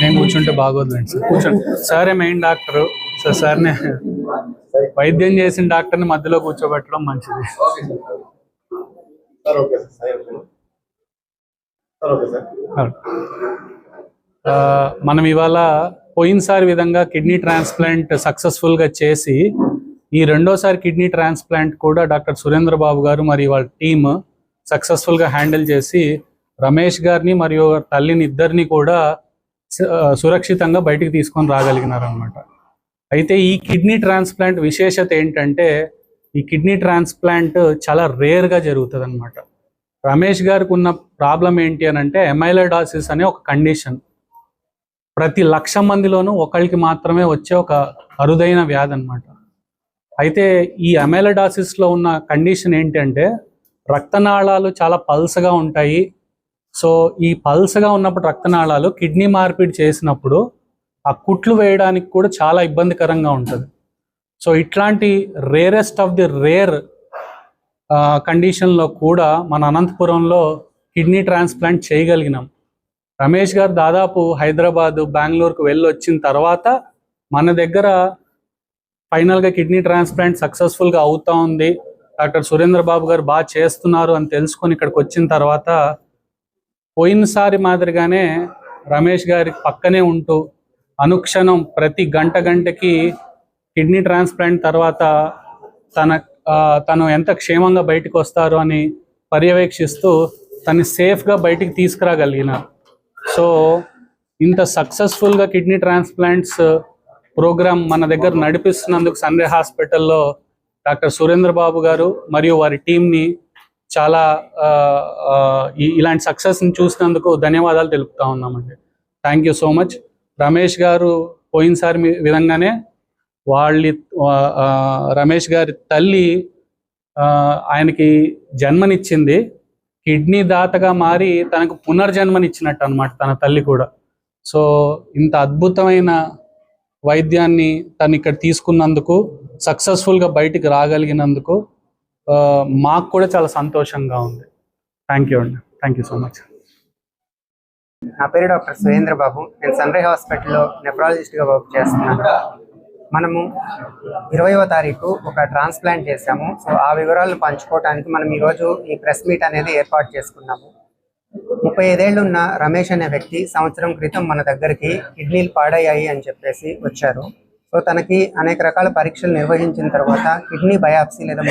నేను కూర్చుంటే బాగోదులేండి సార్. కూర్చోండి. సారే మెయిన్ డాక్టర్. సార్నే వైద్యం చేసిన డాక్టర్ని మధ్యలో కూర్చోబెట్టడం మంచిది. మనం ఇవాళ పోయినసారి విధంగా కిడ్నీ ట్రాన్స్ప్లాంట్ సక్సెస్ఫుల్గా చేసి ఈ రెండోసారి కిడ్నీ ట్రాన్స్ప్లాంట్ కూడా డాక్టర్ సురేంద్ర బాబు గారు మరియు వాళ్ళ టీమ్ సక్సెస్ఫుల్గా హ్యాండిల్ చేసి రమేష్ గారిని మరియు తల్లిని ఇద్దరిని కూడా సురక్షితంగా బయటికి తీసుకొని రాగలిగినారు అనమాట. అయితే ఈ కిడ్నీ ట్రాన్స్ప్లాంట్ విశేషత ఏంటంటే ఈ కిడ్నీ ట్రాన్స్ప్లాంట్ చాలా రేర్గా జరుగుతుంది అనమాట. రమేష్ గారికి ఉన్న ప్రాబ్లం ఏంటి అని అంటే ఎమైలోయిడాసిస్ అనే ఒక కండిషన్. ప్రతి 1,00,000 మందిలోనూ ఒకరికి మాత్రమే వచ్చే ఒక అరుదైన వ్యాధి అనమాట. అయితే ఈ ఎమైలోయిడాసిస్లో ఉన్న కండిషన్ ఏంటంటే రక్తనాళాలు చాలా పల్సగా ఉంటాయి. సో ఈ పల్సగా ఉన్నప్పుడు రక్తనాళాలు కిడ్నీ మార్పిడి చేసినప్పుడు ఆ కుట్లు వేయడానికి కూడా చాలా ఇబ్బందికరంగా ఉంటుంది. సో ఇట్లాంటి రేరెస్ట్ ఆఫ్ ది రేర్ కండిషన్లో కూడా మన అనంతపురంలో కిడ్నీ ట్రాన్స్ప్లాంట్ చేయగలిగినాం. రమేష్ గారు దాదాపు హైదరాబాదు, బెంగళూరుకు వెళ్ళి వచ్చిన తర్వాత మన దగ్గర ఫైనల్గా కిడ్నీ ట్రాన్స్ప్లాంట్ సక్సెస్ఫుల్గా అవుతా ఉంది, డాక్టర్ సురేంద్ర బాబు గారు బాగా చేస్తున్నారు అని తెలుసుకొని ఇక్కడికి వచ్చిన తర్వాత పోయినసారి మాదిరిగానే రమేష్ గారి పక్కనే ఉంటూ అనుక్షణం ప్రతి గంటకి కిడ్నీ ట్రాన్స్ప్లాంట్ తర్వాత తను ఎంత క్షేమంగా బయటకు వస్తారు అని పర్యవేక్షిస్తూ తను సేఫ్గా బయటికి తీసుకురాగలిగిన. సో ఇంత సక్సెస్ఫుల్గా కిడ్నీ ట్రాన్స్ప్లాంట్స్ ప్రోగ్రామ్ మన దగ్గర నడిపిస్తున్నందుకు సన్రే హాస్పిటల్లో డాక్టర్ సురేంద్ర బాబు గారు మరియు వారి టీంని చాలా ఇలాంటి సక్సెస్ని చూసినందుకు ధన్యవాదాలు తెలుపుతా ఉన్నామండి. Thank you so much. Ramesh గారు పోయినసారి విధంగానే రమేష్ గారి తల్లి ఆయనకి జన్మనిచ్చింది, కిడ్నీ దాతగా మారి తనకు పునర్జన్మనిచ్చినట్టు అనమాట తన తల్లి కూడా. సో ఇంత అద్భుతమైన వైద్యాన్ని తను ఇక్కడ తీసుకున్నందుకు, సక్సెస్ఫుల్గా బయటికి రాగలిగినందుకు మాకు కూడా చాలా సంతోషంగా ఉంది. థ్యాంక్ యూ అండి. Thank you so much. నా పేరు డాక్టర్ సురేంద్ర బాబు. నేను సన్రే హాస్పిటల్లో నెఫ్రాలజిస్ట్గా వర్క్ చేస్తున్నాను. మనము 20వ తారీఖు ఒక ట్రాన్స్ప్లాంట్ చేశాము. సో ఆ వివరాలు పంచుకోవడానికి మనం ఈరోజు ఈ ప్రెస్ మీట్ అనేది ఏర్పాటు చేసుకున్నాము. 35 ఏళ్ళు ఉన్న రమేష్ అనే వ్యక్తి సంవత్సరం క్రితం మన దగ్గరికి కిడ్నీలు పాడయ్యాయి అని చెప్పేసి వచ్చారు. సో తనకి అనేక రకాల పరీక్షలు నిర్వహించిన తర్వాత కిడ్నీ బయాప్సీ లేదా